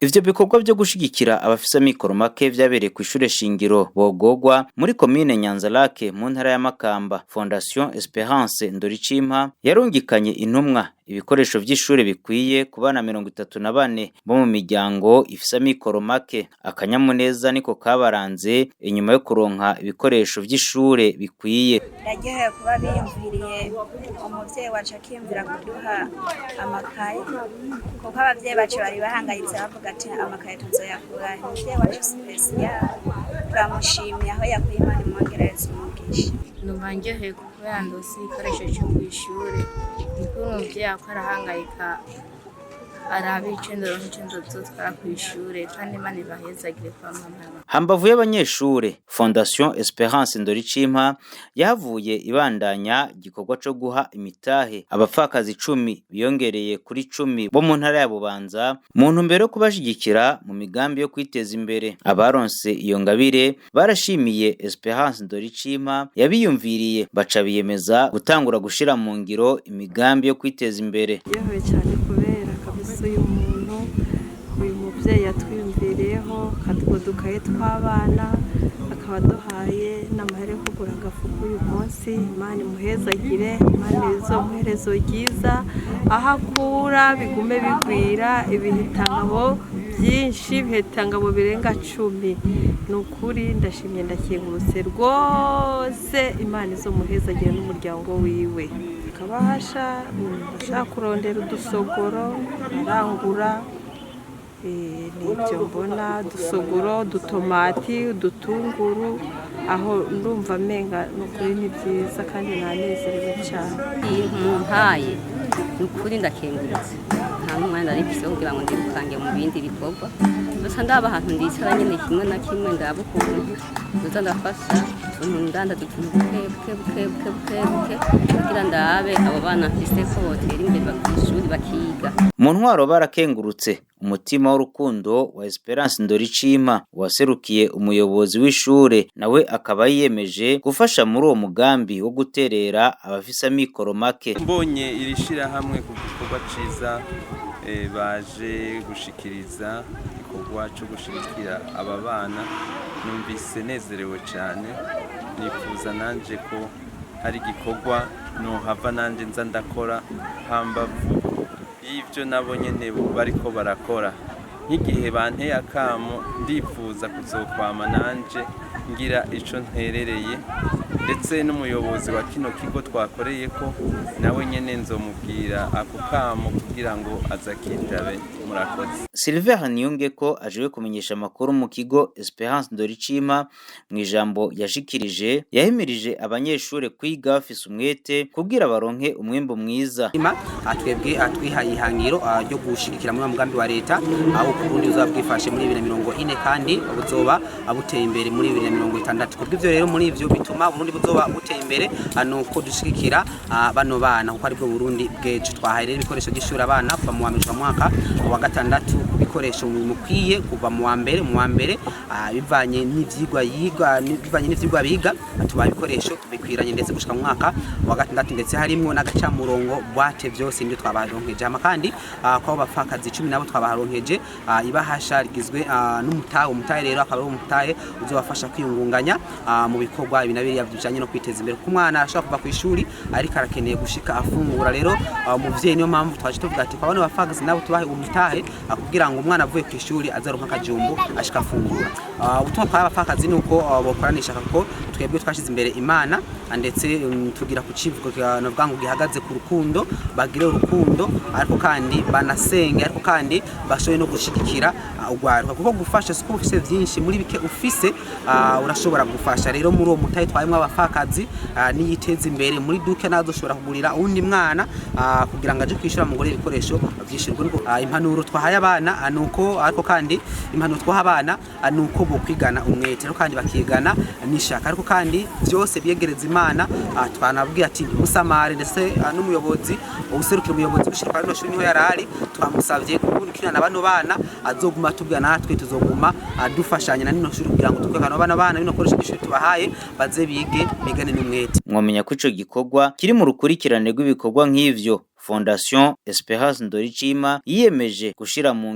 Ivyo bikorwa vyo gushigikira abafise amikoro make vyabereye kw'ishure shingiro Bogogwa muri komine Nyanza-Lac mu ntara ya Makamba. Fondation Esperance Ndoricimpa yarungikanye intumwa ibikoresho vy'ishure bikwiye ku bana 34 bo mu miryango ifise amikoro make. Akanyamuneza niko kabaranze inyuma yo kuronka ibikoresho vy'ishure bikwiye. Ndagiye kuba biyumviriye umuvyeyi wacu akiyumvira kuduha amakaye kuko abavyeyi bacu bari bahangayitse bavuga ati amakaye tuzoyakura. Umuvyeyi wacu special turamushimiye aho yakuye Imana imwongerereza umugisha. Numva njyohewe kuko yandose ibikoresho cyo kw'ishure kuko umuvyeyi ako arahangayika arabe icendero twara kw'ishure kandi Imana ibahezagire kwa mama. Hambavu y'abanyeshure, Fondation Esperance Ndoricimpa yahavuye ibandanya igikorwa co guha imitahe abapfakazi 10 biyongereye kuri 10 bo mu ntara ya Bubanza mu ntumbero yo kubashigikira mu migambi yo kwiteza imbere. Abaronse iyo ngabire barashimiye Esperance Ndoricimpa yabiyumviriye baca biyemeza gutangura gushira mu ngiro imigambi yo kwiteza imbere. Yewe cyane kubera kabisa uyu muntu uyu muvyeyi yatwiyumviriyeho kadukaye tw'abana akaba duhaye n'amahere yo kugura agafuku uyu munsi. Imana imuhezagire, Imana izomuherezo ryiza aho akura bigume bigwira ibihitangabo byinshi bihitangabo birenga 10. Nukuri ndashimye ndakengurutse rwose Imana izomuhezagire n'umuryango wiwe. Kabahasha ndashaka kurondera udusogoro arangura nibyo mbona dusogoro dutomati udutunguru aho ndumva menga nukuri ni byiza kandi nanezerewe cyane. Mumpaye nukuri ndakengurutse nta n'umwanya arifise kugira ngo ndirukange mu bindi bikorwa gusa ndaba ahantu ndicara nyene kimwe na kimwe ndaba ukuntu nzoza ndafasha ndanda dutuntu buke kugira ndabe abo bana mfise ko botera imbere bakishuri bakiga. Mu ntwaro barakengurutse umutima w'urukundo wa Esperance Ndoricimpa waserukiye umuyobozi w'ishure nawe akaba yiyemeje gufasha muri uwo mugambi wo guterera abafise amikoro make. Mbonye irishira hamwe ku gikorwa ciza baje gushikiriza igikorwa cyo gushigikira aba bana numvise nezerewe cyane nifuza nanje ko hari igikorwa no hava nanje nza ndakora hambavu y'ivyo nabo nyene bariko barakora. Nk'igihe banteye akamo ndifuza kuzokwama nanje ngira ico nterereye ndetse n'umuyobozi wa kino kigo twakoreye ko nawe nyene nzomubwira ako kamo kugira ngo azakitabe. Murakoze. Silver Niyongeko ajewe kumenyesha amakuru mu kigo Esperance Ndoricimpa mu ijambo yashikirije yahimirije abanyeshure kwiga bafise umwete kugira baronke umwimbo mwiza. Atwebwe atwihaye ihangiro ryo gushigikira muri mugambi wa leta aho Burundi uzabwifashe muri 2040 kandi buzoba abuteye imbere muri 2060. Kubw'ivyo rero muri ivyo bituma Burundi buzoba buteye imbere nuko dushigikira bano bana kuko ari bwo Burundi bweje. Twahaye rero ibikoresho by'ishuri abana kuva mu mwaka wa gatandatu bikoresho mukwiye kuva mu wa mbere bivanye n'ivyigwa biga tubaye ibikoresho bikwiranye ndetse gushika mu mwaka wa gatandatu ndetse harimo n'agacamurongo bwate byose ndio twabaronkeje ama kandi kwa bafakazi 10 nabo twabaronkeje ibahasha rigizwe umutahe rero akaba ari umutahe uzobafasha kwiyungunganya mu bikorwa ibinabiri yavyujanye no kwiteza imbere ku mwana ashaka kuva ku ishuri ariko arakeneye gushika afungura. Rero umuvyeyi niyo mpamvu twaje tuvuga ati kwa bano bafakazi nabo tubahe umutahe kugira ngo umwana avuye ku ishuri azaronka akajumbu ashika afungura. Ubutumwa kwa bafakazi nuko bokoranisha kuko twebwe twashize imbere Imana ndetse tugira ku civugo navuga ngo gihagaze ku rukundo bagire urukundo ariko kandi banasenge ariko kandi bashoye no gushigikira ugwaruka kuko gufasha siko ufise byinshi muri bike ufise urashobora gufasha. Rero muri uwo mutahe twayimwe abafakazi niyiteza imbere muri duke nazoshobora kugurira undi mwana kugira ngo aje kwishura mugore ibikoresho vyishirwe. Impanuro twahaye abana nuko ariko kandi impanuro twaha abana nuko bo kwigana umwete kandi bakigana nishaka ariko kandi byose byegereza Imana. Twanabwiye ati musamare ndetse n'umuyobozi userukira umuyobozi gushika no shuri niho yarari twamusavye kuburikirana bano bana azoguma tubwira natwe tuzoguma dufashanya na nino shuri kugira ngo tukekana bana bino koresha ishuri tubahaye baze bigane n'umwete. Mwamenya ko ico gikorwa kiri mu rukurikirane rw'ibikorwa nk'ivyo Fondation Esperance Ndoricimpa yiyemeje gushira mu